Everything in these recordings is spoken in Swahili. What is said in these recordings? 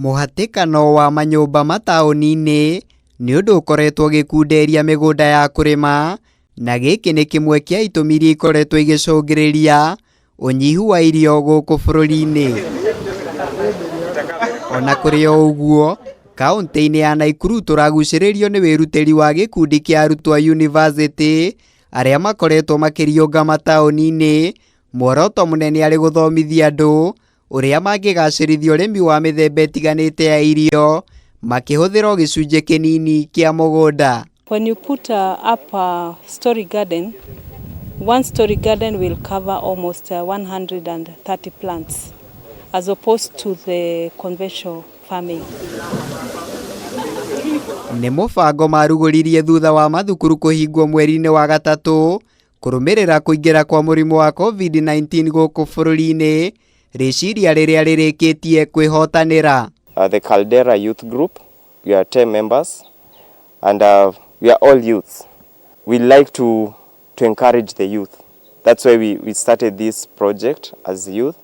Mũhatĩkano wa manyũmba mataũni-inĩ nĩ ũndũ ũkoretwo gĩkunderia mĩgũnda ya kũrĩma, na gĩkĩ nĩ kĩmwe kĩa itũmi iria ikoretwo igĩcũngĩrĩria ũnyihu wa irio gũkũ bũrũri-inĩ. Ona kũrĩ o ũguo, kaũntĩ-inĩ ya Nakuru tũragucĩrĩrio nĩ wĩrutĩri wa gĩkundi kĩa arutwo a yunivasĩtĩ arĩa makoretwo makĩriũnga mataũni-inĩ. Muoroto mũnene arĩ gũthomithia andũ ũrĩa mangĩgacĩrithia ũrĩmi wa mĩthemba ĩtiganĩte ya irio makĩhũthĩra gĩcunjĩ kĩnini kĩa mũgũnda. When you put up a story garden, one story garden will cover almost 130 plants as opposed to the conventional farming. Nĩ mũbango marugũririe thutha wa mathukuru kũhingwo mweri-inĩ wa gatatũ kũrũmĩrĩra kũingĩra kwa mũrimũ wa COVID-19 gũkũ bũrũri-inĩ, rĩciria rĩrĩa rĩrĩkĩtie kwĩhotanĩra. The Caldera Youth Group, we are 10 members and we are all youths. We like to encourage the youth. That's why we started this project as youth,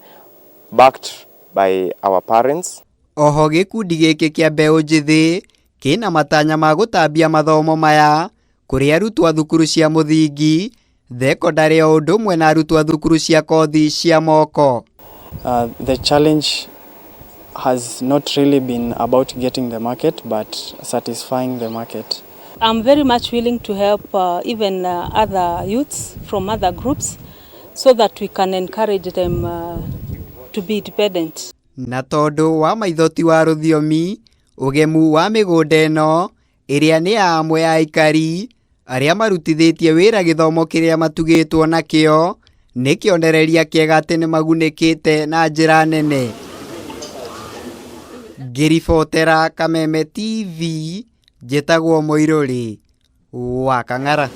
backed by our parents. Oho gĩkundi gĩkĩ kĩa mbeũ njĩthĩ kĩna matanya ma gũtambia mathomo maya kũrĩ arutwo a thukuru cia mũthingi, thekondarĩ o ũndũ ũmwe na arutwo a thukuru cia kothi cia moko. The challenge has not really been about getting the market but satisfying the market. I'm very much willing to help even other youths from other groups so that we can encourage them to be independent. Na tondũ wa maithoti wa rũthiomi, ũgemu wa mĩgũnda ĩno ĩrĩa nĩ ya amwe ya aikari arĩa marutithĩtie wĩra gĩthomo kĩrĩa matugĩtwo nakĩo, nĩ kĩonereria kĩega atĩ nĩ magunĩkĩte na njĩra nene. Ngĩribotera Kameme TV, njĩtagwo Mũirũrĩ wa Kang'ara.